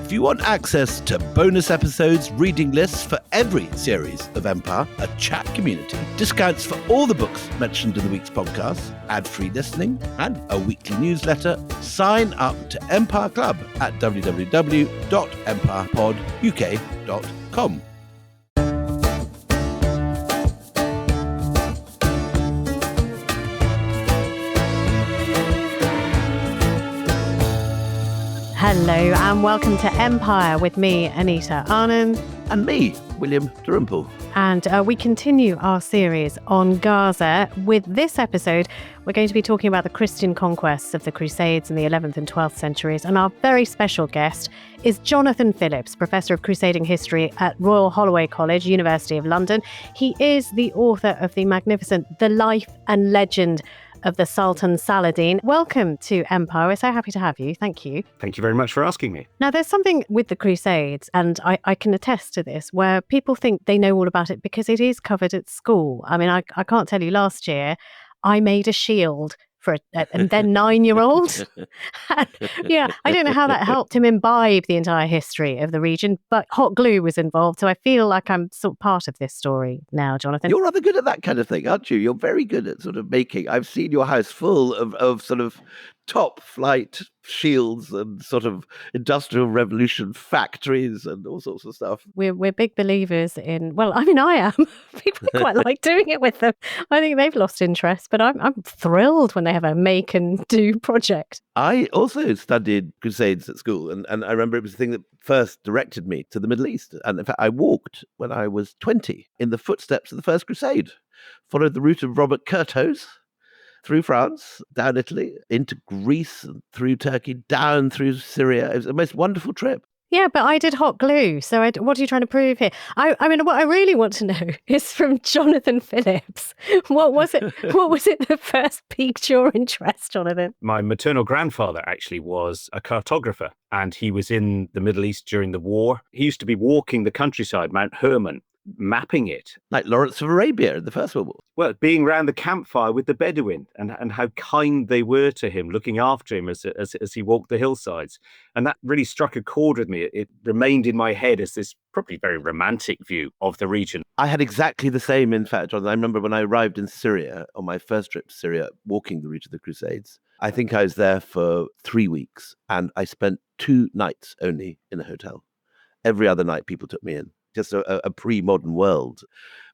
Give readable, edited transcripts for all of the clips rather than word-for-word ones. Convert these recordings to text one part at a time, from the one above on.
If you want access to bonus episodes, reading lists for every series of Empire, a chat community, discounts for all the books mentioned in the week's podcast, ad-free listening, and a weekly newsletter, sign up to Empire Club at www.empirepoduk.com. Hello and welcome to Empire with me, Anita Anand. And me, William Dalrymple. And we continue our series on Gaza. With this episode, we're going to be talking about the Christian conquests of the Crusades in the 11th and 12th centuries. And our very special guest is Jonathan Phillips, Professor of Crusading History at Royal Holloway College, University of London. He is the author of the magnificent The Life and Legend of the Sultan Saladin. Welcome to Empire. We're so happy to have you. Thank you. Thank you very much for asking me. Now, there's something with the Crusades, and I can attest to this, where people think they know all about it because it is covered at school. I mean, I can't tell you, last year, I made a shield for a then 9-year-old. Yeah, I don't know how that helped him imbibe the entire history of the region, but hot glue was involved. So I feel like I'm sort of part of this story now, Jonathan. You're rather good at that kind of thing, aren't you? You're very good at sort of making. I've seen your house full of sort of top flight shields and sort of industrial revolution factories and all sorts of stuff. We're big believers in, well, I mean, I am. People quite like doing it with them. I think they've lost interest, but I'm thrilled when they have a make and do project. I also studied Crusades at school, and I remember it was the thing that first directed me to the Middle East. And in fact, I walked when I was 20 in the footsteps of the First Crusade, followed the route of Robert Curthose, through France, down Italy, into Greece, and through Turkey, down through Syria. It was the most wonderful trip. Yeah, but I did hot glue. So what are you trying to prove here? I mean, what I really want to know is from Jonathan Phillips. What was it that first piqued your interest, Jonathan? My maternal grandfather actually was a cartographer, and he was in the Middle East during the war. He used to be walking the countryside, Mount Hermon, mapping it. Like Lawrence of Arabia in the First World War. Well, being round the campfire with the Bedouin and how kind they were to him, looking after him as he walked the hillsides. And that really struck a chord with me. It remained in my head as this probably very romantic view of the region. I had exactly the same, in fact, Jonathan. I remember when I arrived in Syria, on my first trip to Syria, walking the route of the Crusades. I think I was there for 3 weeks, and I spent 2 nights only in a hotel. Every other night, people took me in. Just a pre-modern world,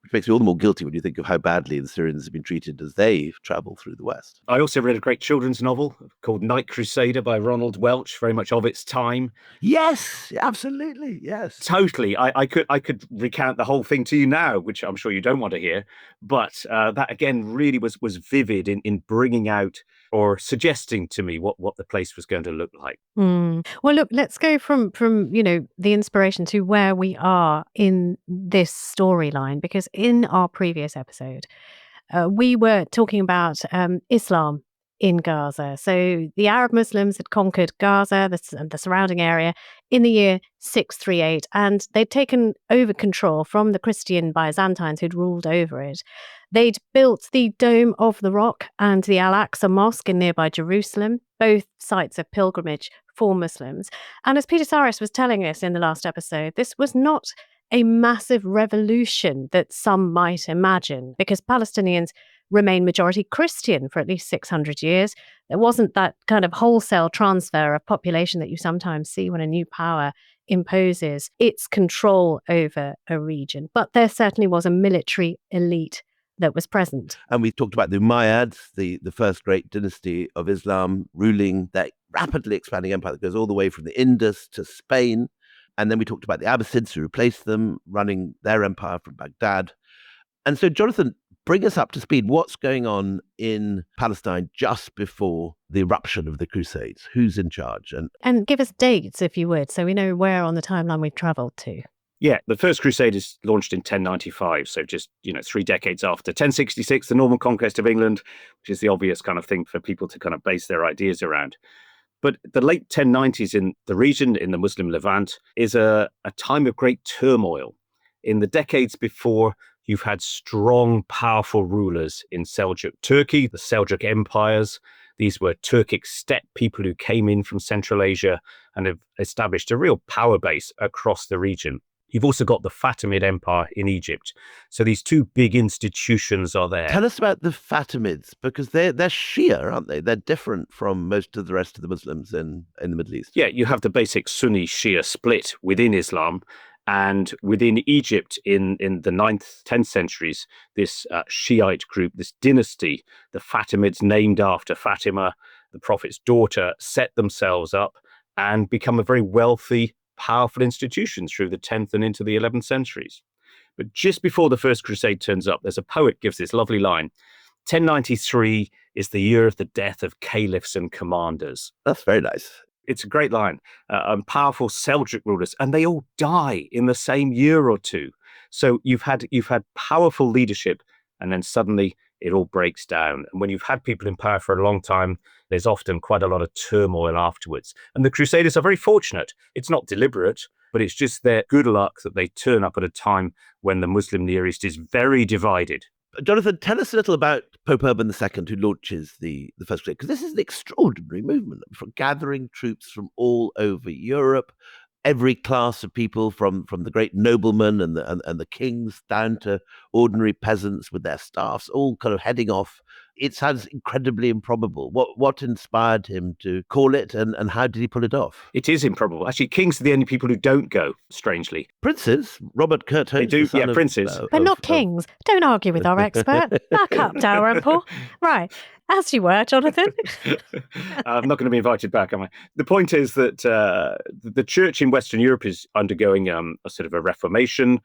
which makes me all the more guilty when you think of how badly the Syrians have been treated as they travel through the West. I also read a great children's novel called Night Crusader by Ronald Welch, very much of its time. Yes, absolutely, yes. Totally. I could recount the whole thing to you now, which I'm sure you don't want to hear, but that again really was vivid in bringing out or suggesting to me what the place was going to look like. Well, look, let's go from the inspiration to where we are in this storyline, because in our previous episode, we were talking about Islam in Gaza. So the Arab Muslims had conquered Gaza, the surrounding area, in the year 638, and they'd taken over control from the Christian Byzantines who'd ruled over it. They'd built the Dome of the Rock and the Al-Aqsa Mosque in nearby Jerusalem, both sites of pilgrimage for Muslims. And as Peter Saris was telling us in the last episode, this was not a massive revolution that some might imagine, because Palestinians remain majority Christian for at least 600 years. There wasn't that kind of wholesale transfer of population that you sometimes see when a new power imposes its control over a region. But there certainly was a military elite that was present. And we talked about the Umayyads, the first great dynasty of Islam, ruling that rapidly expanding empire that goes all the way from the Indus to Spain. And then we talked about the Abbasids, who replaced them, running their empire from Baghdad. And so, Jonathan, bring us up to speed. What's going on in Palestine just before the eruption of the Crusades? Who's in charge? And give us dates, if you would, so we know where on the timeline we've travelled to. Yeah, the first Crusade is launched in 1095, so just 3 decades after. 1066, the Norman conquest of England, which is the obvious kind of thing for people to kind of base their ideas around. But the late 1090s in the region, in the Muslim Levant, is a time of great turmoil. In the decades before, you've had strong, powerful rulers in Seljuk Turkey, the Seljuk empires, These were Turkic steppe people who came in from Central Asia and have established a real power base across the region. You've also got the Fatimid Empire in Egypt. So these two big institutions are there. Tell us about the Fatimids, because they're Shia, aren't they? They're different from most of the rest of the Muslims in the Middle East. Yeah, you have the basic Sunni-Shia split within Islam. And within Egypt in the 9th, 10th centuries, this Shiite group, this dynasty, the Fatimids, named after Fatima, the Prophet's daughter, set themselves up and become a very wealthy, powerful institution through the 10th and into the 11th centuries. But just before the First Crusade turns up, there's a poet gives this lovely line: 1093 is the year of the death of caliphs and commanders. That's very nice. It's a great line. Powerful Seljuk rulers, and they all die in the same year or two. So you've had powerful leadership, and then suddenly it all breaks down. And when you've had people in power for a long time, there's often quite a lot of turmoil afterwards. And the Crusaders are very fortunate. It's not deliberate, but it's just their good luck that they turn up at a time when the Muslim Near East is very divided. Jonathan, tell us a little about Pope Urban II, who launches the First Crusade, because this is an extraordinary movement for gathering troops from all over Europe, every class of people, from the great noblemen and the kings down to ordinary peasants with their staffs, all kind of heading off. It sounds incredibly improbable. What inspired him to call it, and how did he pull it off? It is improbable. Actually, kings are the only people who don't go, strangely. Princes, Robert Curthose. They do, yeah, princes. But not kings. Don't argue with our expert. Back up, Dalrymple. Right. As you were, Jonathan. I'm not going to be invited back, am I? The point is that the church in Western Europe is undergoing a sort of a reformation,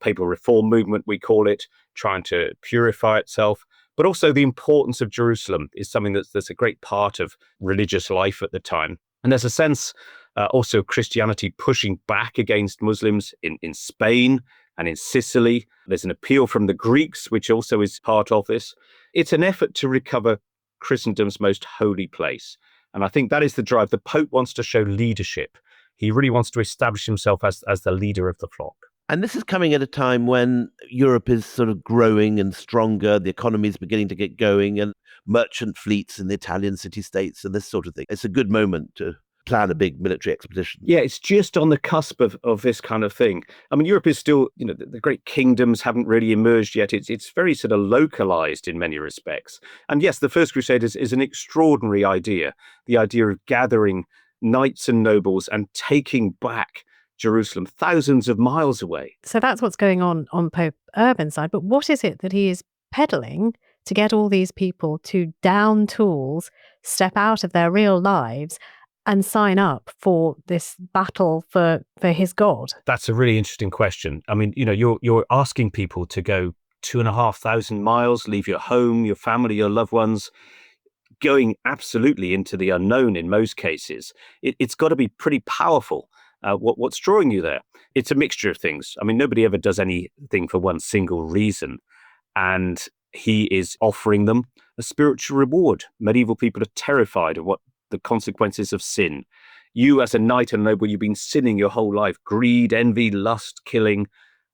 papal reform movement, we call it, trying to purify itself. But also the importance of Jerusalem is something that's a great part of religious life at the time. And there's a sense also of Christianity pushing back against Muslims in Spain and in Sicily. There's an appeal from the Greeks, which also is part of this. It's an effort to recover Christendom's most holy place. And I think that is the drive. The Pope wants to show leadership. He really wants to establish himself as the leader of the flock. And this is coming at a time when Europe is sort of growing and stronger. The economy is beginning to get going, and merchant fleets in the Italian city-states and this sort of thing. It's a good moment to plan a big military expedition. Yeah, it's just on the cusp of this kind of thing. I mean, Europe is still, the great kingdoms haven't really emerged yet. It's very sort of localized in many respects. And yes, the First Crusade is an extraordinary idea. The idea of gathering knights and nobles and taking back Jerusalem, thousands of miles away. So that's what's going on Pope Urban's side. But what is it that he is peddling to get all these people to down tools, step out of their real lives, and sign up for this battle for his God? That's a really interesting question. I mean, you're asking people to go 2,500 miles, leave your home, your family, your loved ones, going absolutely into the unknown in most cases. It's got to be pretty powerful. What's drawing you there? It's a mixture of things. I mean, nobody ever does anything for one single reason. And he is offering them a spiritual reward. Medieval people are terrified of what the consequences of sin. You, as a knight and noble, you've been sinning your whole life. Greed, envy, lust, killing.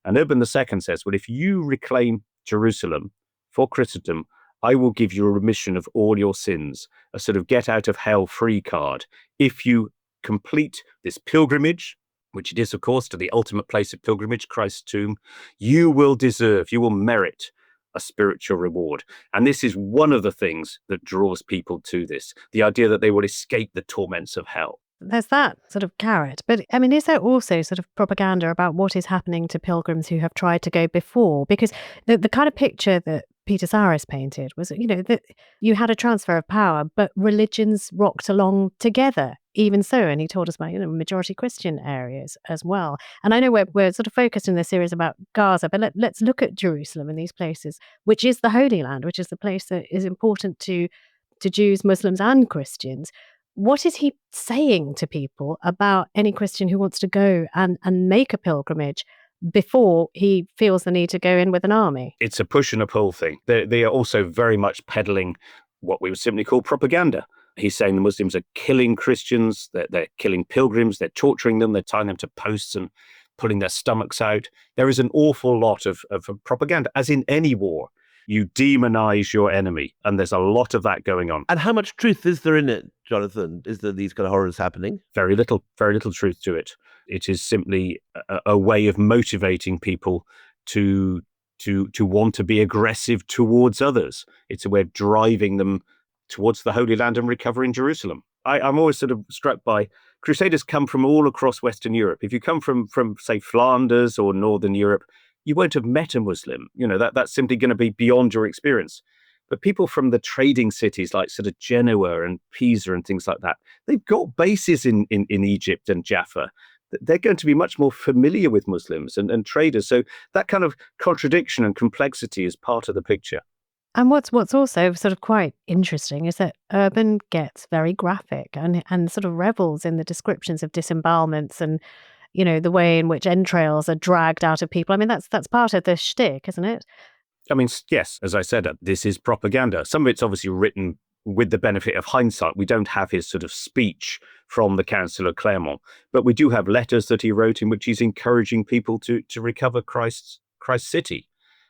And Urban II says, well, if you reclaim Jerusalem for Christendom, I will give you a remission of all your sins, a sort of get out of hell free card. If you complete this pilgrimage, which it is, of course, to the ultimate place of pilgrimage, Christ's tomb, you will merit a spiritual reward. And this is one of the things that draws people to this, the idea that they will escape the torments of hell. There's that sort of carrot. But I mean, is there also sort of propaganda about what is happening to pilgrims who have tried to go before? Because the kind of picture that Peter Saris painted was, that you had a transfer of power, but religions rocked along together, even so. And he told us about, majority Christian areas as well. And I know we're sort of focused in this series about Gaza, but let's look at Jerusalem and these places, which is the Holy Land, which is the place that is important to Jews, Muslims, and Christians. What is he saying to people about any Christian who wants to go and make a pilgrimage before he feels the need to go in with an army? It's a push and a pull thing. They are also very much peddling what we would simply call propaganda. He's saying the Muslims are killing Christians, they're killing pilgrims, they're torturing them, they're tying them to posts and pulling their stomachs out. There is an awful lot of propaganda, as in any war. You demonize your enemy. And there's a lot of that going on. And how much truth is there in it, Jonathan? Is there these kind of horrors happening? Very little truth to it. It is simply a way of motivating people to want to be aggressive towards others. It's a way of driving them towards the Holy Land and recovering Jerusalem. I'm always sort of struck by Crusaders come from all across Western Europe. If you come from say, Flanders or Northern Europe, you won't have met a Muslim. That's simply going to be beyond your experience. But people from the trading cities like sort of Genoa and Pisa and things like that, they've got bases in Egypt and Jaffa. They're going to be much more familiar with Muslims and traders. So that kind of contradiction and complexity is part of the picture. And what's also sort of quite interesting is that Urban gets very graphic and sort of revels in the descriptions of disembowelments and, the way in which entrails are dragged out of people. I mean, that's part of the shtick, isn't it? I mean, yes, as I said, this is propaganda. Some of it's obviously written with the benefit of hindsight. We don't have his sort of speech from the Council of Clermont, but we do have letters that he wrote in which he's encouraging people to recover Christ's city.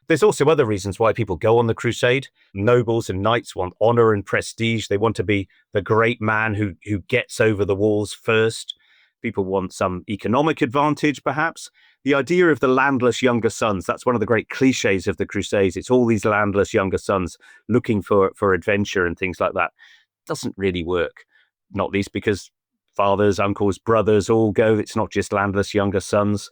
There's also other reasons why people go on the crusade. Nobles and knights want honor and prestige. They want to be the great man who gets over the walls first. People want some economic advantage, perhaps. The idea of the landless younger sons, that's one of the great cliches of the Crusades. It's all these landless younger sons looking for adventure and things like that. Doesn't really work, not least because fathers, uncles, brothers all go. It's not just landless younger sons,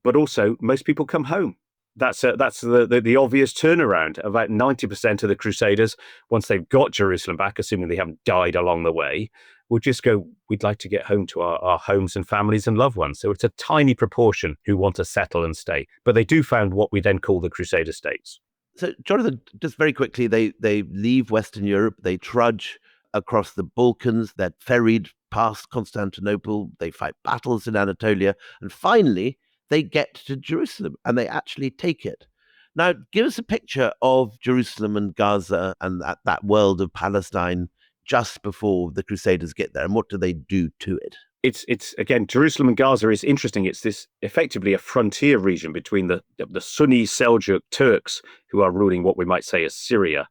but also most people come home. That's the obvious turnaround. About 90% of the Crusaders, once they've got Jerusalem back, assuming they haven't died along the way, will just go, we'd like to get home to our homes and families and loved ones. So it's a tiny proportion who want to settle and stay. But they do found what we then call the Crusader states. So, Jonathan, just very quickly, they leave Western Europe, they trudge across the Balkans, they're ferried past Constantinople, they fight battles in Anatolia, and finally they get to Jerusalem and they actually take it. Now, give us a picture of Jerusalem and Gaza and that world of Palestine just before the Crusaders get there, and what do they do to it? It's again, Jerusalem and Gaza is interesting. It's this effectively a frontier region between the Sunni Seljuk Turks, who are ruling what we might say as Syria,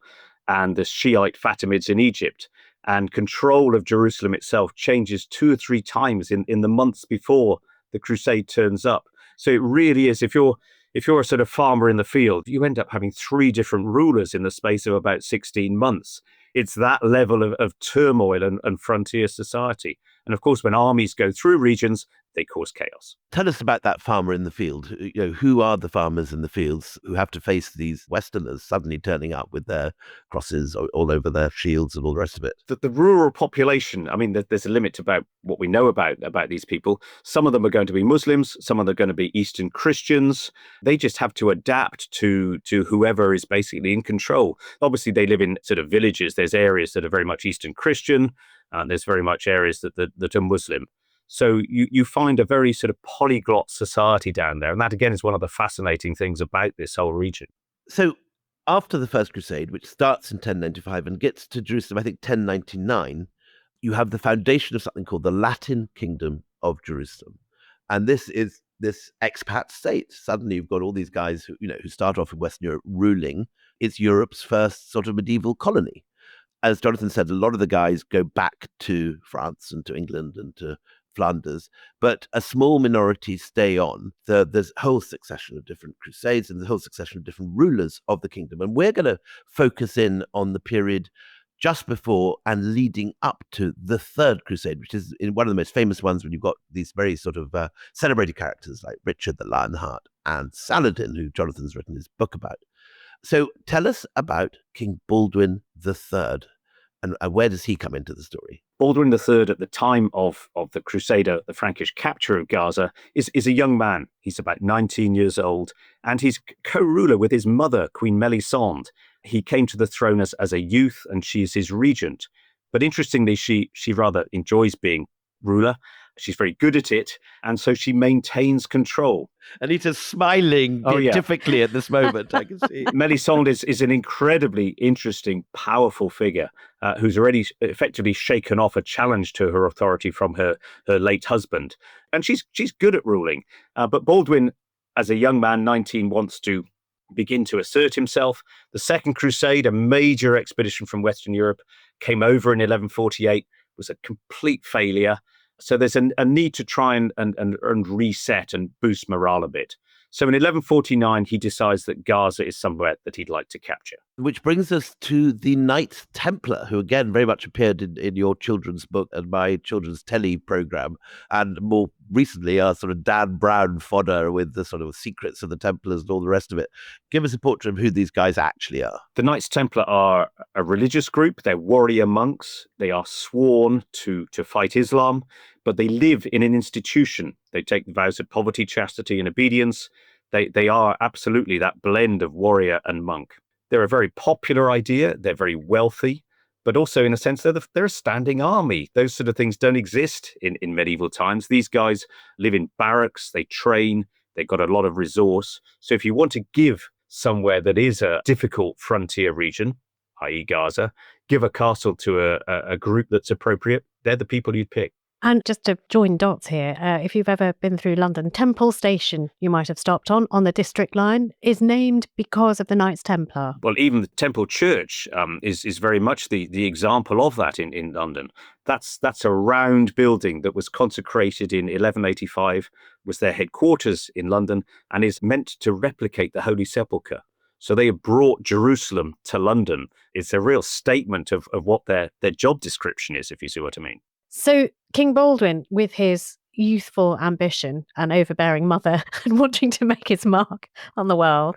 and the Shiite Fatimids in Egypt. And control of Jerusalem itself changes 2 or 3 times in the months before the crusade turns up. So it really is, if you're a sort of farmer in the field, you end up having 3 different rulers in the space of about 16 months. It's that level of turmoil and frontier society. And of course, when armies go through regions, they cause chaos. Tell us about that farmer in the field. Who are the farmers in the fields who have to face these Westerners suddenly turning up with their crosses all over their shields and all the rest of it? The rural population, I mean, there's a limit about what we know about these people. Some of them are going to be Muslims. Some of them are going to be Eastern Christians. They just have to adapt to whoever is basically in control. Obviously, they live in sort of villages. There's areas that are very much Eastern Christian. There's very much areas that are Muslim. So you find a very sort of polyglot society down there. And that, again, is one of the fascinating things about this whole region. So after the First Crusade, which starts in 1095 and gets to Jerusalem, I think, 1099, you have the foundation of something called the Latin Kingdom of Jerusalem. And this is this expat state. Suddenly you've got all these guys who start off in Western Europe ruling. It's Europe's first sort of medieval colony. As Jonathan said, a lot of the guys go back to France and to England and to Flanders, but a small minority stay on. There's a whole succession of different crusades and the whole succession of different rulers of the kingdom. And we're going to focus in on the period just before and leading up to the Third Crusade, which is one of the most famous ones when you've got these very sort of celebrated characters like Richard the Lionheart and Saladin, who Jonathan's written his book about. So tell us about King Baldwin III, and where does he come into the story? Baldwin III, at the time of the Crusader, the Frankish capture of Gaza, is a young man. He's about 19 years old, and he's co-ruler with his mother, Queen Melisande. He came to the throne as a youth, and she is his regent. But interestingly, she rather enjoys being ruler. She's very good at it, and so she maintains control. Anita's smiling beatifically at this moment, I can see. Melisande is an incredibly interesting, powerful figure who's already effectively shaken off a challenge to her authority from her late husband. And she's good at ruling. But Baldwin, as a young man, 19, wants to begin to assert himself. The Second Crusade, a major expedition from Western Europe, came over in 1148, was a complete failure. So there's a need to try and reset and boost morale a bit. So in 1149, he decides that Gaza is somewhere that he'd like to capture. Which brings us to the Knights Templar, who again very much appeared in your children's book and my children's telly program, and more recently are sort of Dan Brown fodder with the sort of secrets of the Templars and all the rest of it. Give us a portrait of who these guys actually are. The Knights Templar are a religious group. They're warrior monks. They are sworn to fight Islam, but they live in an institution. They take the vows of poverty, chastity, and obedience. They are absolutely that blend of warrior and monk. They're a very popular idea. They're very wealthy, but also in a sense, they're a standing army. Those sort of things don't exist in medieval times. These guys live in barracks, they train, they've got a lot of resource. So if you want to give somewhere that is a difficult frontier region, i.e. Gaza, give a castle to a group that's appropriate, they're the people you'd pick. And just to join dots here, if you've ever been through London, Temple Station, you might have stopped on the District line, is named because of the Knights Templar. Well, even the Temple Church is very much the example of that in London. That's a round building that was consecrated in 1185, was their headquarters in London, and is meant to replicate the Holy Sepulchre. So they have brought Jerusalem to London. It's a real statement of what their job description is, if you see what I mean. So King Baldwin, with his youthful ambition and overbearing mother and wanting to make his mark on the world,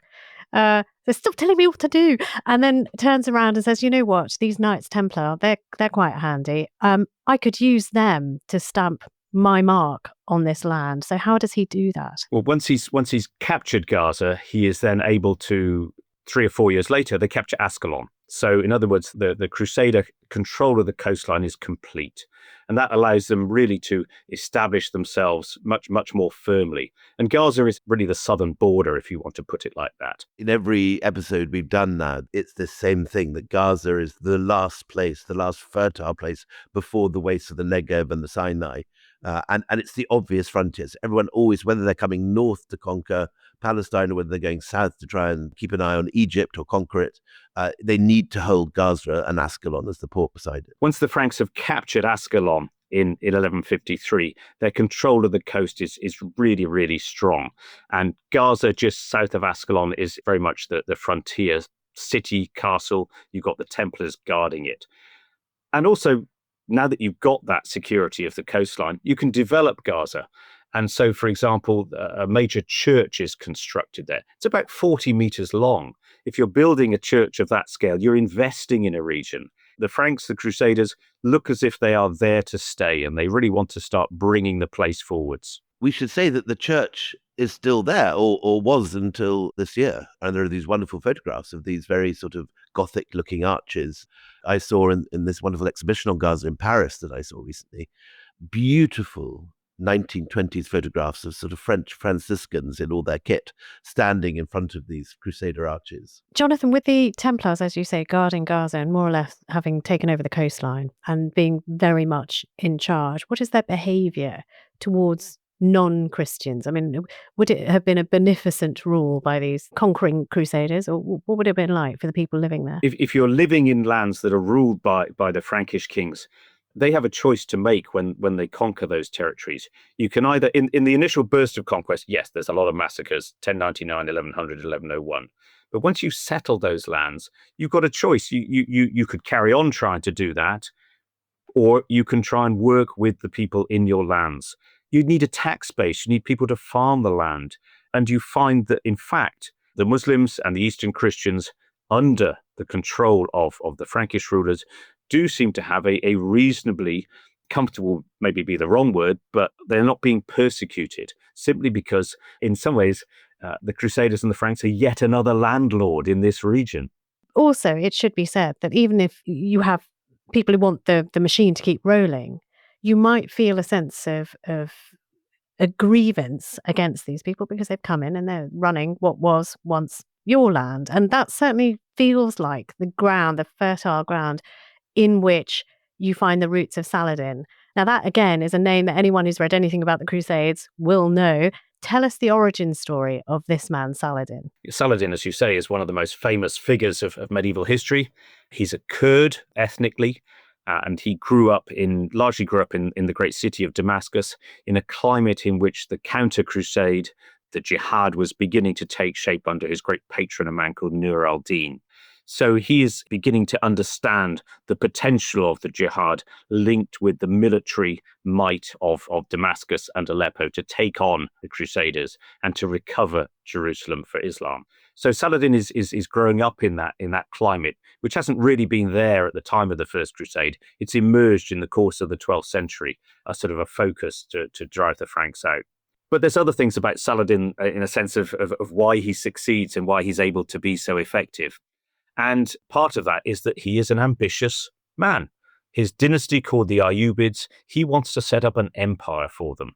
says, "Stop telling me what to do," and then turns around and says, "You know what? These Knights Templar, they're quite handy. I could use them to stamp my mark on this land." So how does he do that? Well, once he's captured Gaza, he is then able to, 3 or 4 years later, they capture Ascalon. So in other words, the Crusader control of the coastline is complete. And that allows them really to establish themselves much, much more firmly. And Gaza is really the southern border, if you want to put it like that. In every episode we've done now, it's the same thing, that Gaza is the last place, the last fertile place before the wastes of the Negev and the Sinai. And it's the obvious frontiers. Everyone always, whether they're coming north to conquer Palestine or whether they're going south to try and keep an eye on Egypt or conquer it, they need to hold Gaza and Ascalon as the port beside it. Once the Franks have captured Ascalon in 1153, their control of the coast is really, really strong. And Gaza, just south of Ascalon, is very much the frontier city, castle. You've got the Templars guarding it. And also, now that you've got that security of the coastline, you can develop Gaza. And so, for example, a major church is constructed there. It's about 40 meters long. If you're building a church of that scale, you're investing in a region. The Franks, the Crusaders, look as if they are there to stay, and they really want to start bringing the place forwards. We should say that the church is still there, or was until this year. And there are these wonderful photographs of these very sort of Gothic-looking arches. I saw in this wonderful exhibition on Gaza in Paris that I saw recently. Beautiful 1920s photographs of sort of French Franciscans in all their kit standing in front of these Crusader arches. Jonathan, with the Templars, as you say, guarding Gaza and more or less having taken over the coastline and being very much in charge, what is their behaviour towards non-Christians? I mean, would it have been a beneficent rule by these conquering Crusaders, or what would it have been like for the people living there? If you're living in lands that are ruled by the Frankish kings, they have a choice to make when they conquer those territories. You can either, in the initial burst of conquest, yes, there's a lot of massacres, 1099, 1100, 1101. But once you settle those lands, you've got a choice. You could carry on trying to do that, or you can try and work with the people in your lands. You need a tax base. You need people to farm the land. And you find that, in fact, the Muslims and the Eastern Christians, under the control of the Frankish rulers, do seem to have a reasonably comfortable, maybe be the wrong word, but they're not being persecuted, simply because, in some ways, the Crusaders and the Franks are yet another landlord in this region. Also, it should be said that even if you have people who want the machine to keep rolling, you might feel a sense of a grievance against these people because they've come in and they're running what was once your land. And that certainly feels like the ground, the fertile ground in which you find the roots of Saladin. Now, that, again, is a name that anyone who's read anything about the Crusades will know. Tell us the origin story of this man, Saladin. Saladin, as you say, is one of the most famous figures of medieval history. He's a Kurd ethnically, and he largely grew up in the great city of Damascus, in a climate in which the counter-crusade, the jihad, was beginning to take shape under his great patron, a man called Nur al-Din. So he is beginning to understand the potential of the jihad linked with the military might of Damascus and Aleppo to take on the Crusaders and to recover Jerusalem for Islam. So Saladin is growing up in that climate, which hasn't really been there at the time of the First Crusade. It's emerged in the course of the 12th century, a sort of a focus to drive the Franks out. But there's other things about Saladin in a sense of why he succeeds and why he's able to be so effective. And part of that is that he is an ambitious man. His dynasty, called the Ayyubids, he wants to set up an empire for them.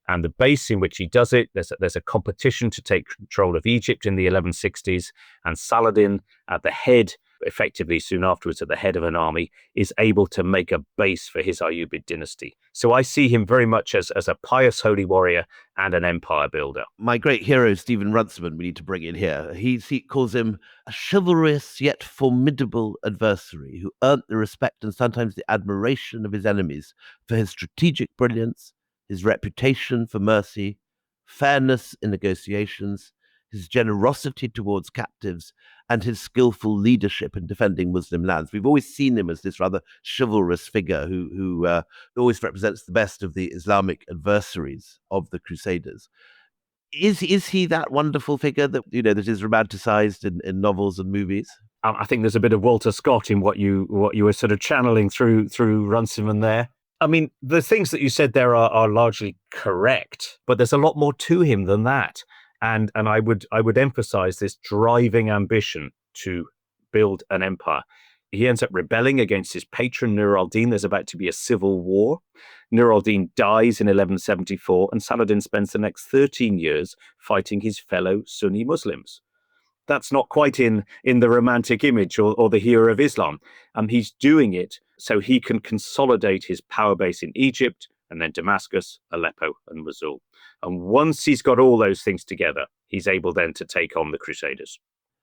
And the base in which he does it, there's a competition to take control of Egypt in the 1160s, and Saladin, at the head, effectively soon afterwards at the head of an army, is able to make a base for his Ayyubid dynasty. So I see him very much as a pious holy warrior and an empire builder. My great hero, Stephen Runciman, we need to bring in here. He calls him a chivalrous yet formidable adversary who earned the respect and sometimes the admiration of his enemies for his strategic brilliance, his reputation for mercy, fairness in negotiations, his generosity towards captives, and his skillful leadership in defending Muslim lands. We've always seen him as this rather chivalrous figure who always represents the best of the Islamic adversaries of the Crusaders. Is he that wonderful figure that that is romanticized in novels and movies? I think there's a bit of Walter Scott in what you were sort of channeling through Runciman there. I mean, the things that you said there are largely correct, but there's a lot more to him than that. And I would emphasize this driving ambition to build an empire. He ends up rebelling against his patron Nur al-Din. There's about to be a civil war. Nur al-Din dies in 1174, and Saladin spends the next 13 years fighting his fellow Sunni Muslims. That's not quite in the romantic image or the hero of Islam. He's doing it so he can consolidate his power base in Egypt, and then Damascus, Aleppo, and Mosul. And once he's got all those things together, he's able then to take on the Crusaders.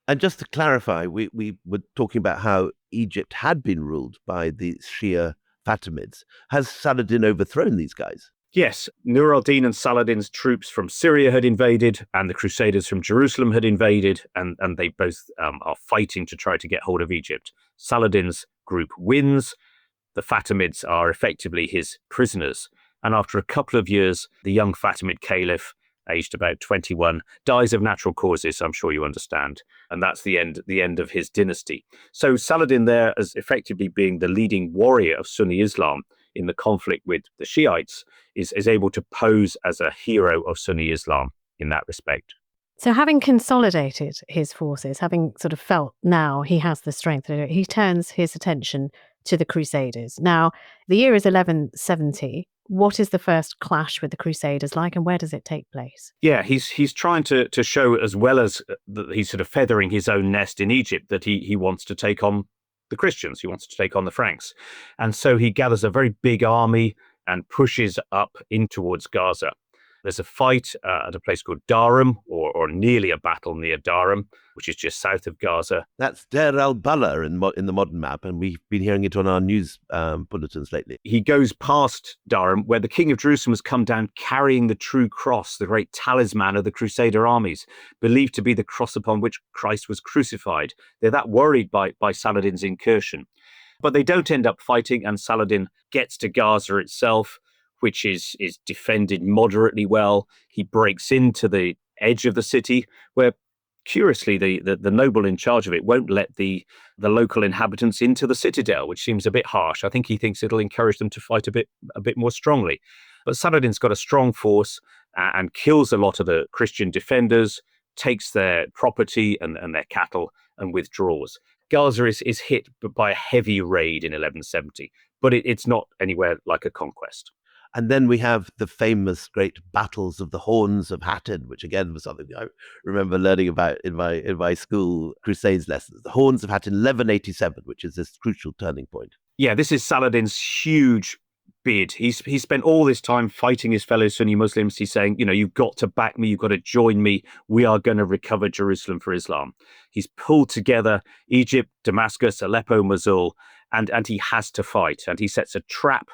And just to clarify, we were talking about how Egypt had been ruled by the Shia Fatimids. Has Saladin overthrown these guys? Yes, Nur al-Din and Saladin's troops from Syria had invaded, and the Crusaders from Jerusalem had invaded, and they both are fighting to try to get hold of Egypt. Saladin's group wins. The Fatimids are effectively his prisoners. And after a couple of years, the young Fatimid caliph, aged about 21, dies of natural causes, I'm sure you understand. And that's the end of his dynasty. So Saladin there, as effectively being the leading warrior of Sunni Islam in the conflict with the Shiites, is able to pose as a hero of Sunni Islam in that respect. So having consolidated his forces, having sort of felt now he has the strength to do it, he turns his attention to the Crusaders. Now, the year is 1170. What is the first clash with the Crusaders like, and where does it take place? Yeah, he's trying to show, as well as that he's sort of feathering his own nest in Egypt, that he wants to take on the Christians. He wants to take on the Franks. And so he gathers a very big army and pushes up in towards Gaza. There's a fight at a place called Dharam, or nearly a battle near Dharam, which is just south of Gaza. That's Deir al-Balah in the modern map, and we've been hearing it on our news bulletins lately. He goes past Dharam, where the king of Jerusalem has come down carrying the true cross, the great talisman of the Crusader armies, believed to be the cross upon which Christ was crucified. They're that worried by Saladin's incursion. But they don't end up fighting, and Saladin gets to Gaza itself, which is defended moderately well. He breaks into the edge of the city, where, curiously, the noble in charge of it won't let the local inhabitants into the citadel, which seems a bit harsh. I think he thinks it'll encourage them to fight a bit more strongly. But Saladin's got a strong force and kills a lot of the Christian defenders, takes their property and their cattle, and withdraws. Gaza is hit by a heavy raid in 1170, but it's not anywhere like a conquest. And then we have the famous great battles of the Horns of Hattin, which again was something I remember learning about in my school Crusades lessons. The Horns of Hattin, 1187, which is this crucial turning point. Yeah, this is Saladin's huge bid. He's spent all this time fighting his fellow Sunni Muslims. He's saying, you've got to back me. You've got to join me. We are going to recover Jerusalem for Islam. He's pulled together Egypt, Damascus, Aleppo, Mosul, and he has to fight. And he sets a trap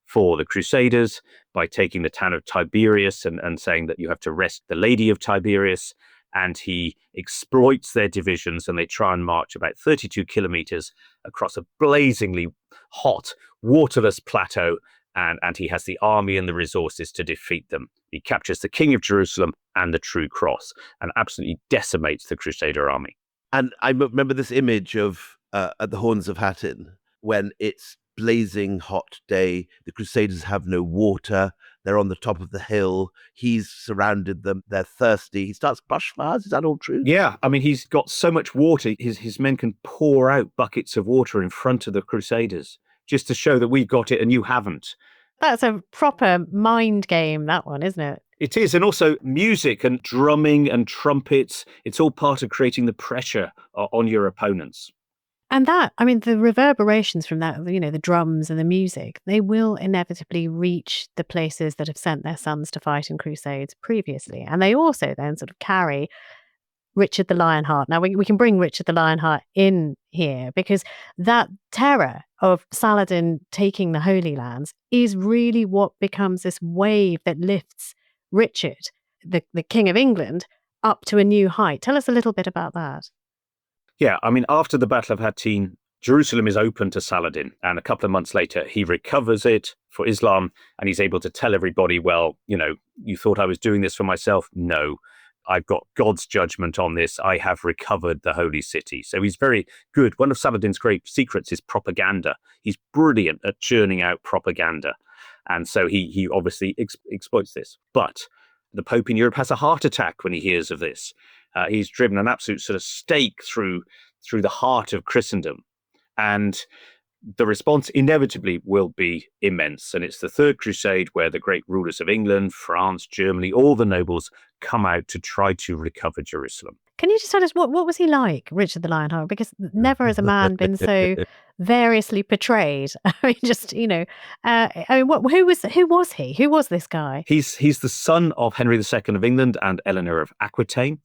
for the Crusaders by taking the town of Tiberias and saying that you have to arrest the Lady of Tiberias. And he exploits their divisions, and they try and march about 32 kilometers across a blazingly hot, waterless plateau. And he has the army and the resources to defeat them. He captures the King of Jerusalem and the True Cross and absolutely decimates the Crusader army. And I remember this image of at the Horns of Hattin, when it's blazing hot day, the Crusaders have no water, they're on the top of the hill, he's surrounded them, they're thirsty, he starts bushfires. Is that all true? Yeah, I mean, he's got so much water, his men can pour out buckets of water in front of the Crusaders just to show that we've got it and you haven't. That's a proper mind game, that one, isn't it? It is. And also music and drumming and trumpets, it's all part of creating the pressure on your opponents. And that, I mean, the reverberations from that, the drums and the music, they will inevitably reach the places that have sent their sons to fight in Crusades previously. And they also then sort of carry Richard the Lionheart. Now, we can bring Richard the Lionheart in here because that terror of Saladin taking the Holy Lands is really what becomes this wave that lifts Richard, the King of England, up to a new height. Tell us a little bit about that. Yeah, I mean, after the Battle of Hattin, Jerusalem is open to Saladin, and a couple of months later, he recovers it for Islam, and he's able to tell everybody, well, you thought I was doing this for myself? No, I've got God's judgment on this. I have recovered the holy city. So he's very good. One of Saladin's great secrets is propaganda. He's brilliant at churning out propaganda. And so he obviously exploits this. But the Pope in Europe has a heart attack when he hears of this. He's driven an absolute sort of stake through the heart of Christendom. And the response inevitably will be immense. And it's the Third Crusade where the great rulers of England, France, Germany, all the nobles come out to try to recover Jerusalem. Can you just tell us what was he like, Richard the Lionheart? Because never has a man been so variously portrayed. I mean, just who was he? Who was this guy? He's the son of Henry II of England and Eleanor of Aquitaine.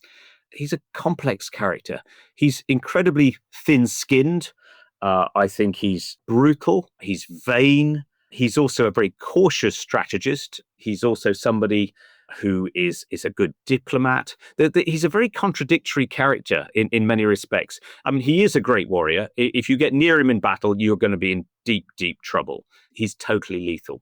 He's a complex character. He's incredibly thin-skinned. I think he's brutal. He's vain. He's also a very cautious strategist. He's also somebody who is a good diplomat. He's a very contradictory character in many respects. I mean, he is a great warrior. If you get near him in battle, you're going to be in deep, deep trouble. He's totally lethal.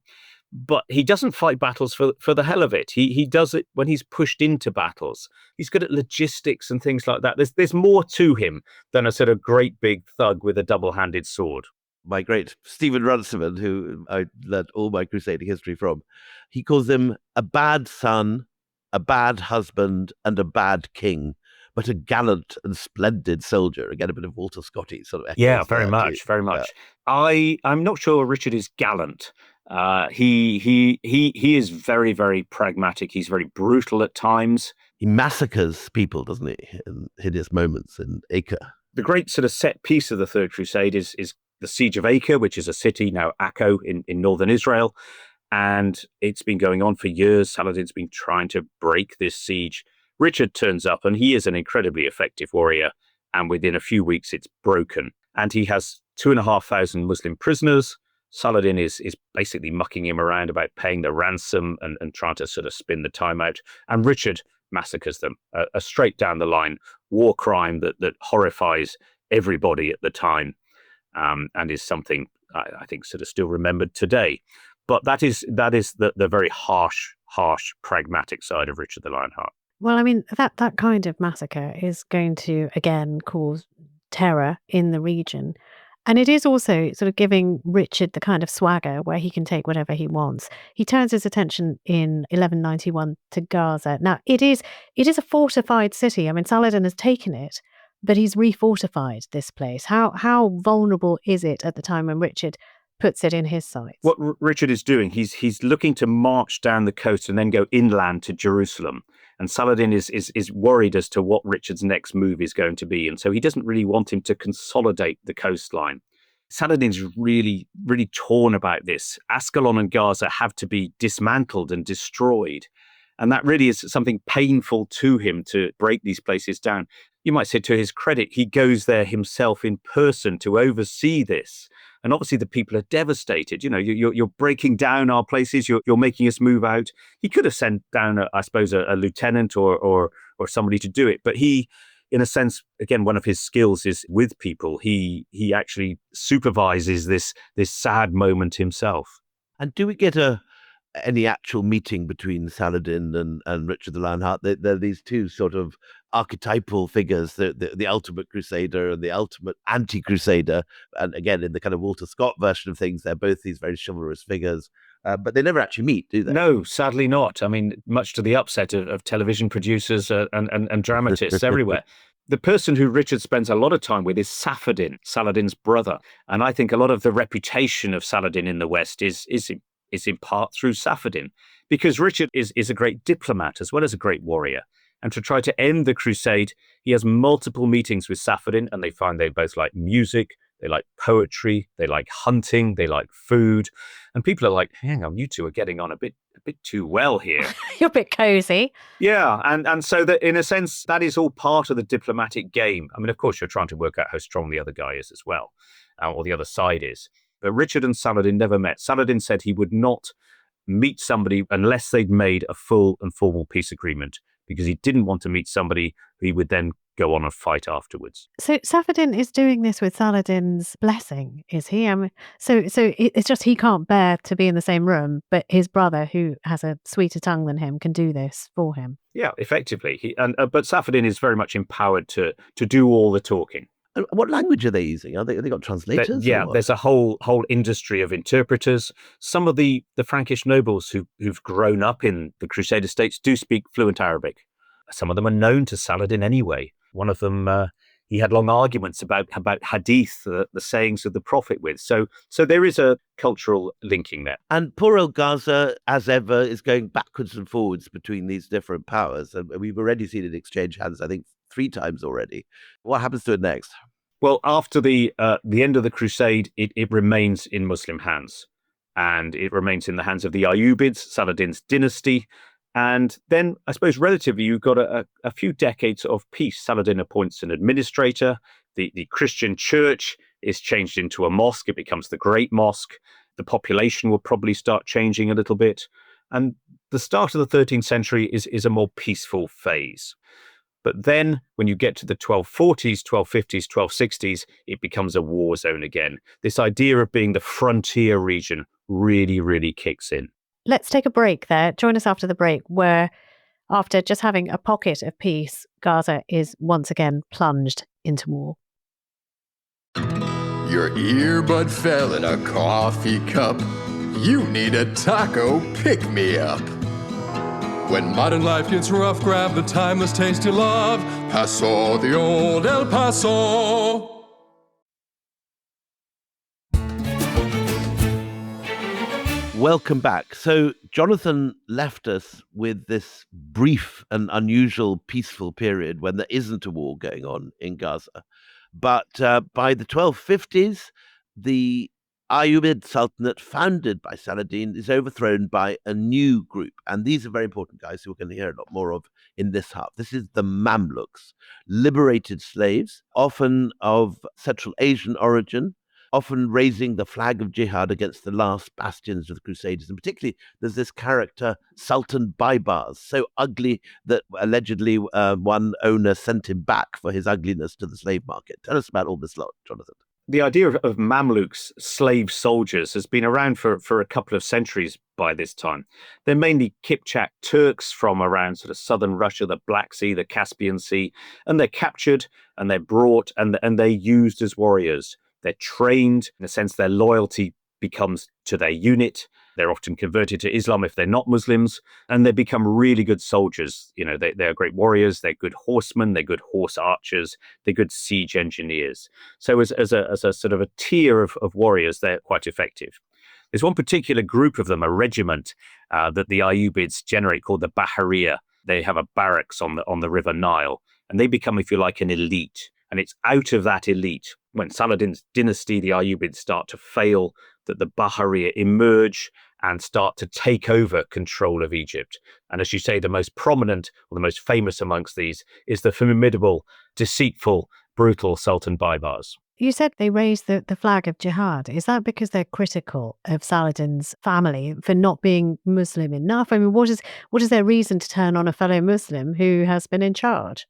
But he doesn't fight battles for the hell of it. He does it when he's pushed into battles. He's good at logistics and things like that. There's more to him than a sort of great big thug with a double-handed sword. My great Stephen Runciman, who I learned all my crusading history from, he calls him a bad son, a bad husband, and a bad king, but a gallant and splendid soldier. Again, a bit of Walter Scotty sort of. Yeah, very much. I'm not sure Richard is gallant. He is very, very pragmatic. He's very brutal at times. He massacres people, doesn't he, in hideous moments in Acre. The great sort of set piece of the Third Crusade is the Siege of Acre, which is a city, now Akko, in northern Israel. And it's been going on for years. Saladin's been trying to break this siege. Richard turns up, and he is an incredibly effective warrior. And within a few weeks, it's broken. And he has 2,500 Muslim prisoners. Saladin is basically mucking him around about paying the ransom and trying to sort of spin the time out. And Richard massacres them. A straight down the line war crime that horrifies everybody at the time. And is something I think sort of still remembered today. But that is the very harsh, pragmatic side of Richard the Lionheart. Well, I mean, that kind of massacre is going to, again, cause terror in the region. And it is also sort of giving Richard the kind of swagger where he can take whatever he wants. He turns his attention in 1191 to Gaza. Now, it is a fortified city. I mean, Saladin has taken it, but he's refortified this place. How vulnerable is it at the time when Richard puts it in his sights? What Richard is doing, he's looking to march down the coast and then go inland to Jerusalem. And Saladin is worried as to what Richard's next move is going to be. And so he doesn't really want him to consolidate the coastline. Saladin's really, really torn about this. Ascalon and Gaza have to be dismantled and destroyed. And that really is something painful to him to break these places down. You might say, to his credit, he goes there himself in person to oversee this. And obviously the people are devastated. You know, you're breaking down our places. You're making us move out. He could have sent down, a lieutenant or somebody to do it. But he, in a sense, again, one of his skills is with people. He actually supervises this sad moment himself. And do we get any actual meeting between Saladin and Richard the Lionheart? They're these two sort of archetypal figures, the ultimate crusader and the ultimate anti-crusader. And again, in the kind of Walter Scott version of things, they're both these very chivalrous figures. But they never actually meet, do they? No, sadly not. I mean, much to the upset of television producers and dramatists everywhere. The person who Richard spends a lot of time with is Saladin, Saladin's brother. And I think a lot of the reputation of Saladin in the West is in part through Saladin, because Richard is a great diplomat as well as a great warrior. And to try to end the crusade, he has multiple meetings with Saladin, and they find they both like music, they like poetry, they like hunting, they like food. And people are like, hang on, you two are getting on a bit too well here. You're a bit cozy. Yeah, and so that in a sense, that is all part of the diplomatic game. I mean, of course, you're trying to work out how strong the other guy is as well, or the other side is. But Richard and Saladin never met. Saladin said he would not meet somebody unless they'd made a full and formal peace agreement, because he didn't want to meet somebody who he would then go on and fight afterwards. So Saladin is doing this with Saladin's blessing, is he? So it's just he can't bear to be in the same room, but his brother, who has a sweeter tongue than him, can do this for him. Yeah, effectively. But Saladin is very much empowered to do all the talking. What language are they using? Have they got translators? There's a whole industry of interpreters. Some of the Frankish nobles who've grown up in the Crusader states do speak fluent Arabic. Some of them are known to Saladin anyway. One of them, he had long arguments about hadith, the sayings of the Prophet with. So there is a cultural linking there. And poor old Gaza, as ever, is going backwards and forwards between these different powers. And we've already seen it exchange hands, I think, 3 times already. What happens to it next? Well, after the end of the Crusade, it remains in Muslim hands. And it remains in the hands of the Ayyubids, Saladin's dynasty. And then, I suppose, relatively, you've got a few decades of peace. Saladin appoints an administrator. The Christian church is changed into a mosque. It becomes the Great Mosque. The population will probably start changing a little bit. And the start of the 13th century is a more peaceful phase. But then when you get to the 1240s, 1250s, 1260s, it becomes a war zone again. This idea of being the frontier region really, really kicks in. Let's take a break there. Join us after the break, where after just having a pocket of peace, Gaza is once again plunged into war. Your earbud fell in a coffee cup. You need a taco pick-me-up. When modern life gets rough, grab the timeless taste you love. Paso, the old El Paso. Welcome back. So Jonathan left us with this brief and unusual peaceful period when there isn't a war going on in Gaza. But by the 1250s, the Ayyubid Sultanate, founded by Saladin, is overthrown by a new group. And these are very important guys who we're going to hear a lot more of in this half. This is the Mamluks, liberated slaves, often of Central Asian origin, often raising the flag of jihad against the last bastions of the Crusaders. And particularly, there's this character, Sultan Baybars, so ugly that allegedly one owner sent him back for his ugliness to the slave market. Tell us about all this lot, Jonathan. The idea of Mamluks, slave soldiers, has been around for a couple of centuries by this time. They're mainly Kipchak Turks from around sort of southern Russia, the Black Sea, the Caspian Sea, and they're captured and they're brought and they're used as warriors. They're trained. In a sense, their loyalty becomes to their unit. They're often converted to Islam if they're not Muslims, and they become really good soldiers. You know, they're great warriors. They're good horsemen. They're good horse archers. They're good siege engineers. So as a sort of a tier of warriors, they're quite effective. There's one particular group of them, a regiment that the Ayyubids generate called the Bahariya. They have a barracks on the River Nile, and they become, if you like, an elite. And it's out of that elite, when Saladin's dynasty, the Ayyubids, start to fail, that the Bahariya emerge and start to take over control of Egypt. And as you say, the most prominent or the most famous amongst these is the formidable, deceitful, brutal Sultan Baybars. You said they raised the flag of jihad. Is that because they're critical of Saladin's family for not being Muslim enough? I mean, what is their reason to turn on a fellow Muslim who has been in charge?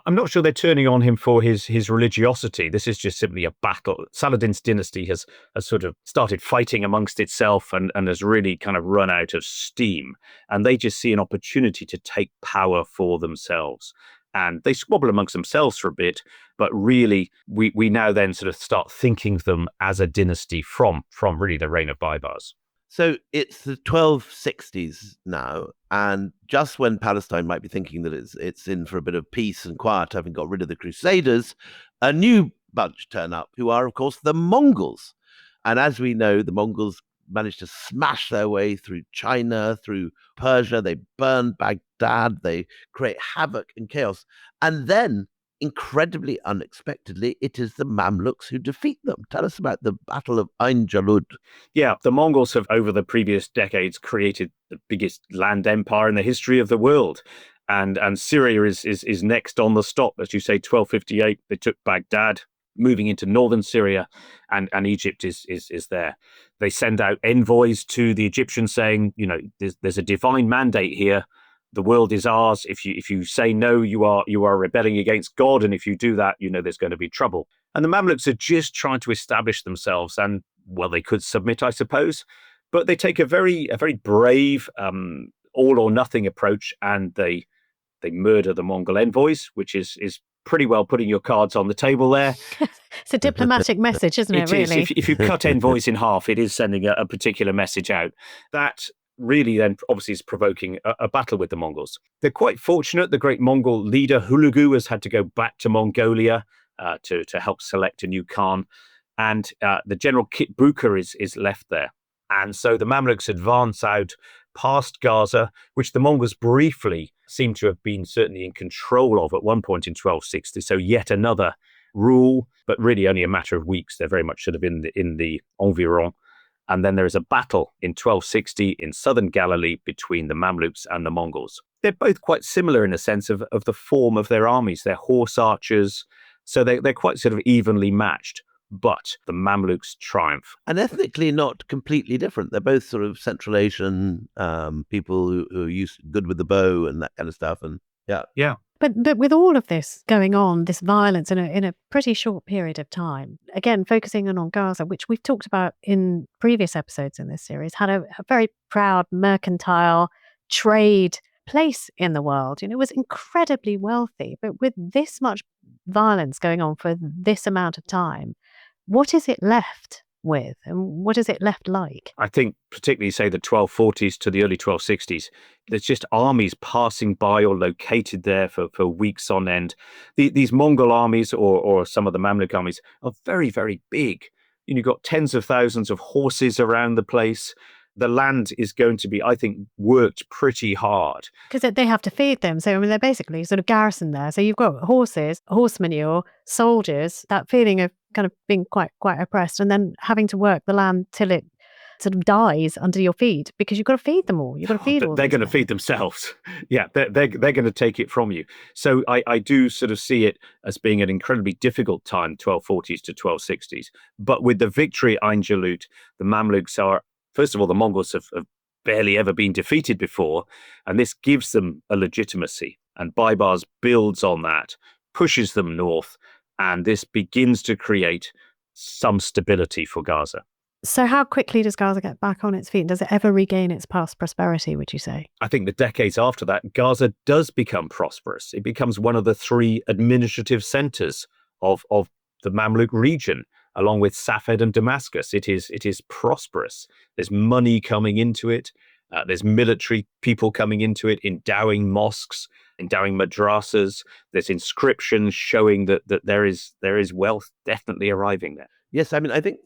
I'm not sure they're turning on him for his religiosity. This is just simply a battle. Saladin's dynasty has sort of started fighting amongst itself and has really kind of run out of steam. And they just see an opportunity to take power for themselves. And they squabble amongst themselves for a bit, but really we now then sort of start thinking of them as a dynasty from really the reign of Baybars. So it's the 1260s now, and just when Palestine might be thinking that it's in for a bit of peace and quiet, having got rid of the Crusaders, a new bunch turn up, who are, of course, the Mongols. And as we know, the Mongols managed to smash their way through China, through Persia. They burn Baghdad. They create havoc and chaos. And then, incredibly unexpectedly, it is the Mamluks who defeat them. Tell us about the Battle of Ain Jalut. Yeah, the Mongols have, over the previous decades, created the biggest land empire in the history of the world. And Syria is next on the stop. As you say, 1258, they took Baghdad, moving into northern Syria, and Egypt is there. They send out envoys to the Egyptians saying, there's a divine mandate here. The world is ours. If you say no, you are rebelling against God, and if you do that, there's going to be trouble. And the Mamluks are just trying to establish themselves, and well, they could submit, I suppose, but they take a very brave all or nothing approach, and they murder the Mongol envoys, which is pretty well putting your cards on the table there. It's a diplomatic message, isn't it, really? If you cut envoys in half, it is sending a particular message out. That really then obviously is provoking a battle with the Mongols. They're quite fortunate. The great Mongol leader Hulagu has had to go back to Mongolia to help select a new Khan. And the general Kit Buka is left there. And so the Mamluks advance out past Gaza, which the Mongols briefly seem to have been certainly in control of at one point in 1260. So yet another rule, but really only a matter of weeks. They're very much sort of in the environ. And then there is a battle in 1260 in southern Galilee between the Mamluks and the Mongols. They're both quite similar in a sense of the form of their armies. They're horse archers, so they're quite sort of evenly matched. But the Mamluks triumph. And ethnically not completely different. They're both sort of Central Asian people who are good with the bow and that kind of stuff. And yeah. But with all of this going on, this violence in a pretty short period of time, again, focusing on Gaza, which we've talked about in previous episodes in this series, had a very proud mercantile trade place in the world. It was incredibly wealthy. But with this much violence going on for this amount of time, what is it left with, and what is it left like? I think particularly, say, the 1240s to the early 1260s, there's just armies passing by or located there for weeks on end. These Mongol armies or some of the Mamluk armies are very, very big. You've got tens of thousands of horses around the place. The land is going to be, I think, worked pretty hard. Because they have to feed them. So, I mean, they're basically sort of garrisoned there. So you've got horses, horse manure, soldiers, that feeling of kind of being quite oppressed, and then having to work the land till it sort of dies under your feet, because you've got to feed them all. You've got to feed all. They're going to feed themselves. Yeah, they're going to take it from you. So I do sort of see it as being an incredibly difficult time, 1240s to 1260s. But with the victory at Ain Jalut, the Mamluks are, first of all, the Mongols have barely ever been defeated before, and this gives them a legitimacy. And Baybars builds on that, pushes them north, and this begins to create some stability for Gaza. So how quickly does Gaza get back on its feet? Does it ever regain its past prosperity, would you say? I think the decades after that, Gaza does become prosperous. It becomes one of the three administrative centers of the Mamluk region, along with Safed and Damascus. It is prosperous. There's money coming into it. There's military people coming into it, endowing mosques, endowing madrasas. There's inscriptions showing that there is wealth definitely arriving there. Yes, I mean, I think,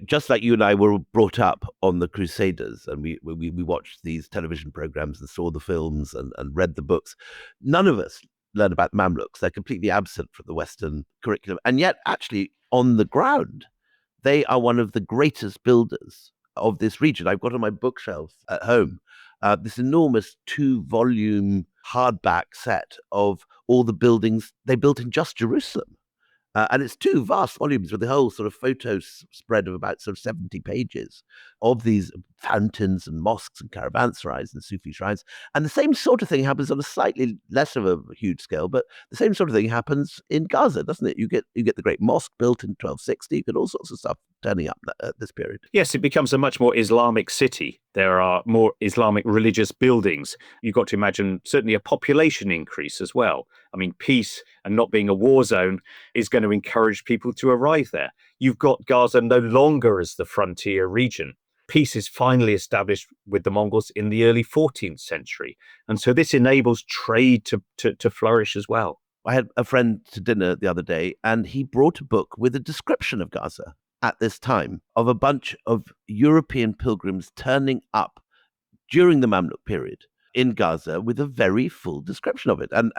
just like you and I were brought up on the Crusaders, and we watched these television programs and saw the films and read the books, none of us learn about the Mamluks. They're completely absent from the Western curriculum. And yet, actually, on the ground, they are one of the greatest builders of this region. I've got on my bookshelf at home this enormous 2-volume hardback set of all the buildings they built in just Jerusalem. And it's 2 vast volumes with the whole sort of photo spread of about sort of 70 pages of these fountains and mosques and caravanserais and Sufi shrines. And the same sort of thing happens on a slightly less of a huge scale, but the same sort of thing happens in Gaza, doesn't it? You get the great mosque built in 1260. You get all sorts of stuff turning up at this period. Yes, it becomes a much more Islamic city. There are more Islamic religious buildings. You've got to imagine certainly a population increase as well. I mean, peace and not being a war zone is going to encourage people to arrive there. You've got Gaza no longer as the frontier region. Peace is finally established with the Mongols in the early 14th century. And so this enables trade to flourish as well. I had a friend to dinner the other day, and he brought a book with a description of Gaza at this time of a bunch of European pilgrims turning up during the Mamluk period in Gaza with a very full description of it. And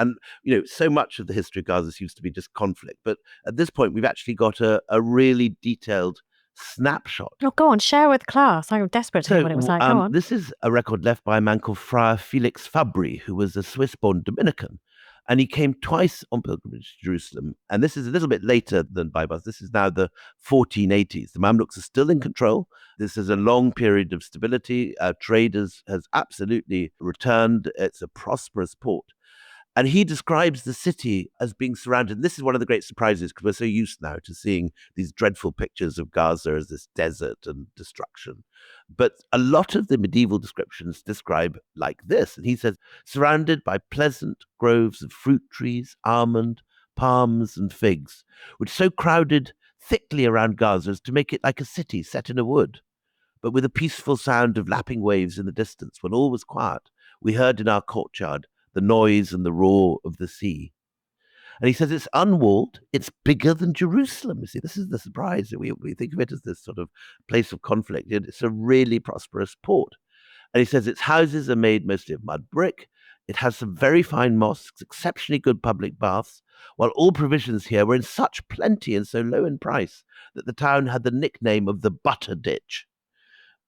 so much of the history of Gaza seems to be just conflict. But at this point, we've actually got a really detailed snapshot. Oh, go on, share with class. I'm desperate to hear what it was like. Go on. This is a record left by a man called Friar Felix Fabri, who was a Swiss-born Dominican. And he came twice on pilgrimage to Jerusalem. And this is a little bit later than Baibars. This is now the 1480s. The Mamluks are still in control. This is a long period of stability. Trade has absolutely returned. It's a prosperous port. And he describes the city as being surrounded. And this is one of the great surprises, because we're so used now to seeing these dreadful pictures of Gaza as this desert and destruction. But a lot of the medieval descriptions describe like this. And he says, surrounded by pleasant groves of fruit trees, almond, palms, and figs, which so crowded thickly around Gaza as to make it like a city set in a wood. But with a peaceful sound of lapping waves in the distance, when all was quiet, we heard in our courtyard the noise and the roar of the sea. And he says it's unwalled, it's bigger than Jerusalem. You see, this is the surprise. We think of it as this sort of place of conflict. It's a really prosperous port. And he says its houses are made mostly of mud brick. It has some very fine mosques, exceptionally good public baths, while all provisions here were in such plenty and so low in price that the town had the nickname of the Butter Ditch.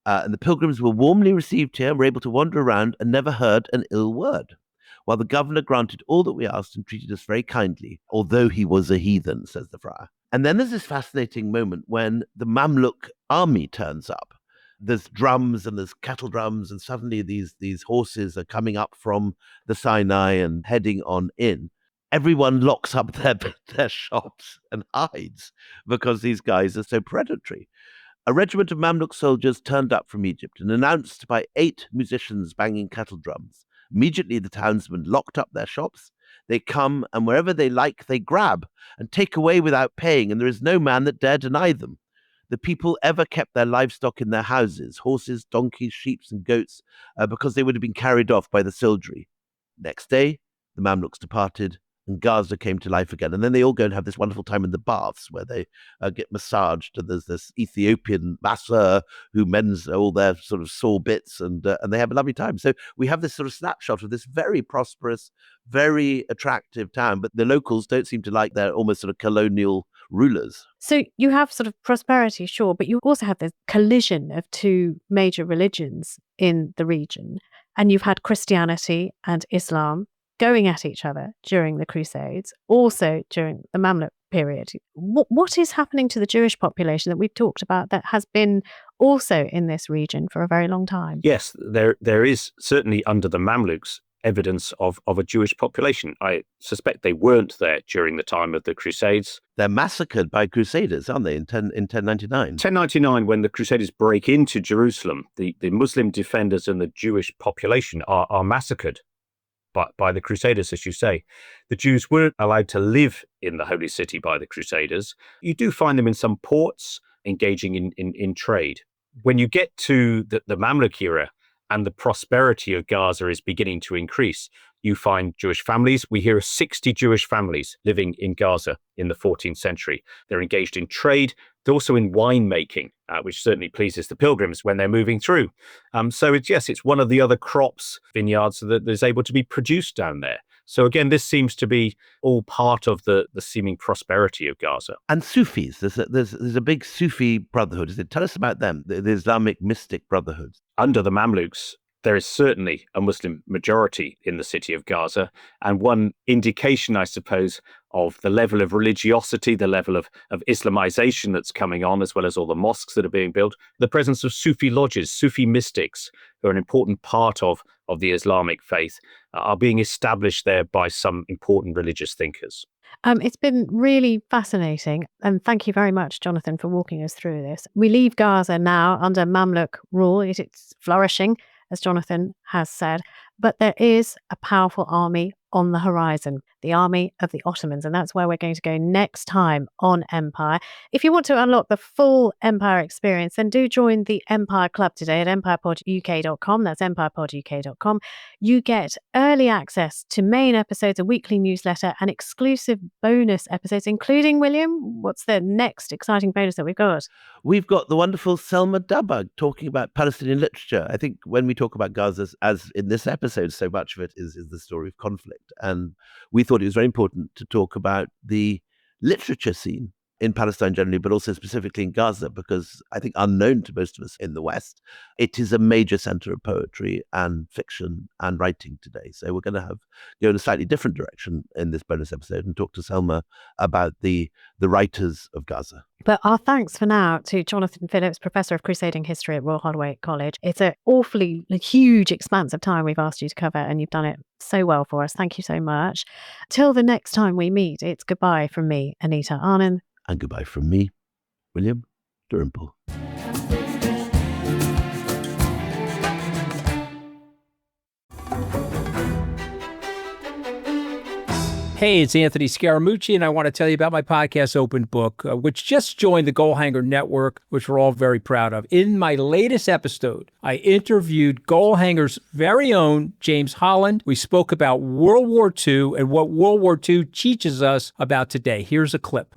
And the pilgrims were warmly received here and were able to wander around and never heard an ill word, while the governor granted all that we asked and treated us very kindly, although he was a heathen, says the friar. And then there's this fascinating moment when the Mamluk army turns up. There's drums and there's kettle drums, and suddenly these horses are coming up from the Sinai and heading on in. Everyone locks up their shops and hides because these guys are so predatory. A regiment of Mamluk soldiers turned up from Egypt and announced by 8 musicians banging kettle drums. Immediately, the townsmen locked up their shops. They come, and wherever they like, they grab and take away without paying, and there is no man that dare deny them. The people ever kept their livestock in their houses, horses, donkeys, sheep, and goats, because they would have been carried off by the soldiery. Next day, the Mamluks departed, and Gaza came to life again. And then they all go and have this wonderful time in the baths where they get massaged. And there's this Ethiopian masseur who mends all their sort of sore bits, and they have a lovely time. So we have this sort of snapshot of this very prosperous, very attractive town. But the locals don't seem to like their almost sort of colonial rulers. So you have sort of prosperity, sure, but you also have the collision of 2 major religions in the region. And you've had Christianity and Islam going at each other during the Crusades, also during the Mamluk period. What is happening to the Jewish population that we've talked about that has been also in this region for a very long time? Yes, there is certainly under the Mamluks evidence of a Jewish population. I suspect they weren't there during the time of the Crusades. They're massacred by Crusaders, aren't they, in 1099? 1099, when the Crusaders break into Jerusalem, the Muslim defenders and the Jewish population are massacred by the Crusaders, as you say. The Jews weren't allowed to live in the Holy City by the Crusaders. You do find them in some ports engaging in trade. When you get to the Mamluk era and the prosperity of Gaza is beginning to increase, you find Jewish families. We hear of 60 Jewish families living in Gaza in the 14th century. They're engaged in trade. They're also in winemaking, which certainly pleases the pilgrims when they're moving through. So it's one of the other crops, vineyards that is able to be produced down there. So again, this seems to be all part of the seeming prosperity of Gaza. And Sufis, there's a big Sufi brotherhood. Tell us about them, the Islamic mystic brotherhood. Under the Mamluks, there is certainly a Muslim majority in the city of Gaza. And one indication, I suppose, of the level of religiosity, the level of Islamization that's coming on, as well as all the mosques that are being built, the presence of Sufi lodges, Sufi mystics, who are an important part of the Islamic faith, are being established there by some important religious thinkers. It's been really fascinating. And thank you very much, Jonathan, for walking us through this. We leave Gaza now under Mamluk rule. It's flourishing, as Jonathan has said. But there is a powerful army on the horizon, the army of the Ottomans. And that's where we're going to go next time on Empire. If you want to unlock the full Empire experience, then do join the Empire Club today at empirepoduk.com. That's empirepoduk.com. You get early access to main episodes, a weekly newsletter, and exclusive bonus episodes, including, William, what's the next exciting bonus that we've got? We've got the wonderful Selma Dabag talking about Palestinian literature. I think when we talk about Gaza, as in this episode, so much of it is the story of conflict. And we thought it was very important to talk about the literature scene in Palestine generally, but also specifically in Gaza, because I think unknown to most of us in the West, it is a major center of poetry and fiction and writing today. So we're going to go in a slightly different direction in this bonus episode and talk to Selma about the writers of Gaza. But our thanks for now to Jonathan Phillips, Professor of Crusading History at Royal Holloway College. It's an awfully huge expanse of time we've asked you to cover, and you've done it so well for us. Thank you so much. Till the next time we meet, it's goodbye from me, Anita Arnon. And goodbye from me, William Dalrymple. Hey, it's Anthony Scaramucci, and I want to tell you about my podcast, Open Book, which just joined the Goalhanger Network, which we're all very proud of. In my latest episode, I interviewed Goalhanger's very own James Holland. We spoke about World War II and what World War II teaches us about today. Here's a clip.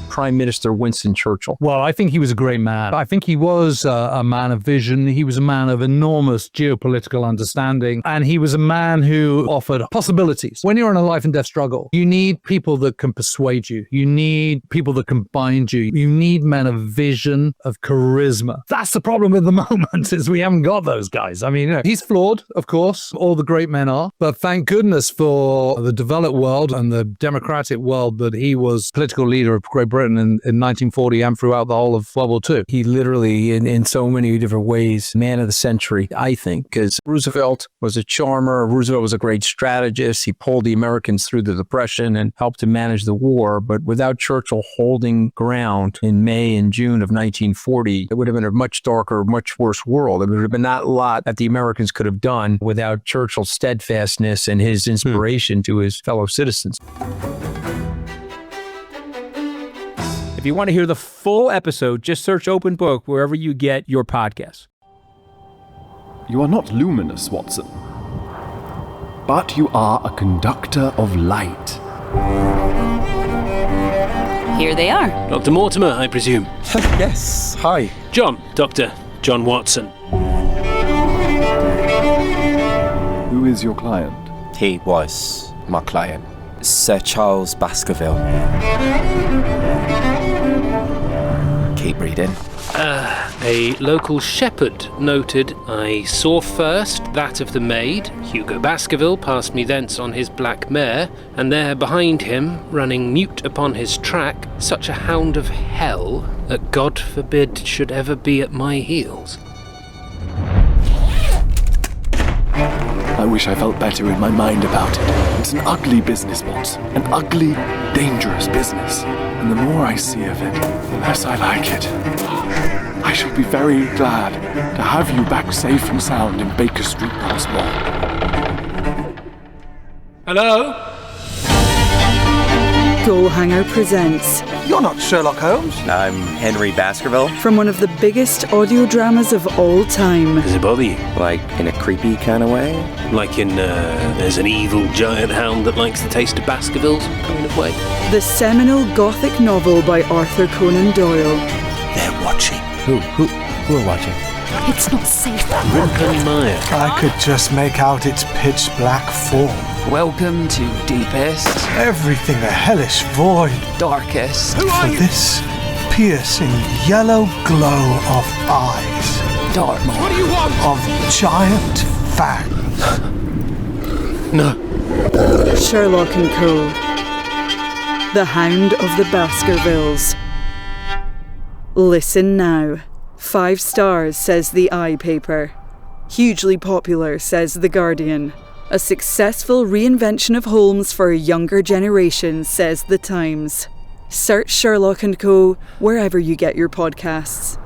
Prime Minister Winston Churchill? Well, I think he was a great man. I think he was a man of vision. He was a man of enormous geopolitical understanding. And he was a man who offered possibilities. When you're in a life and death struggle, you need people that can persuade you. You need people that can bind you. You need men of vision, of charisma. That's the problem at the moment, is we haven't got those guys. I mean, he's flawed, of course. All the great men are. But thank goodness for the developed world and the democratic world that he was political leader of Great Britain in 1940 and throughout the whole of World War II. He literally, in so many different ways, man of the century, I think, because Roosevelt was a charmer. Roosevelt was a great strategist. He pulled the Americans through the Depression and helped to manage the war. But without Churchill holding ground in May and June of 1940, it would have been a much darker, much worse world. There would have been not a lot that the Americans could have done without Churchill's steadfastness and his inspiration to his fellow citizens. If you want to hear the full episode, just search Open Book wherever you get your podcasts. You are not luminous, Watson, but you are a conductor of light. Here they are. Dr. Mortimer, I presume. Yes, hi. John, Dr. John Watson. Who is your client? He was my client, Sir Charles Baskerville. Keep reading. A local shepherd noted, I saw first that of the maid. Hugo Baskerville passed me thence on his black mare, and there behind him, running mute upon his track, such a hound of hell that God forbid should ever be at my heels. I wish I felt better in my mind about it. It's an ugly business, Watson. An ugly, dangerous business. And the more I see of it, the less I like it. I shall be very glad to have you back safe and sound in Baker Street once more. Hello? Goalhanger presents. You're not Sherlock Holmes. I'm Henry Baskerville. From one of the biggest audio dramas of all time. Does it bother you? Like in a creepy kind of way? Like in, there's an evil giant hound that likes the taste of Baskervilles kind of way? The seminal Gothic novel by Arthur Conan Doyle. They're watching. Who are watching? It's not safe. Rimpenmire. I could just make out its pitch black form. Welcome to deepest. Everything a hellish void. Darkest. For this piercing yellow glow of eyes. Dartmoor. What do you want? Of giant fangs. No. Sherlock & Co. The Hound of the Baskervilles. Listen now. 5 stars, says the I paper. Hugely popular, says The Guardian. A successful reinvention of Holmes for a younger generation, says The Times. Search Sherlock & Co. wherever you get your podcasts.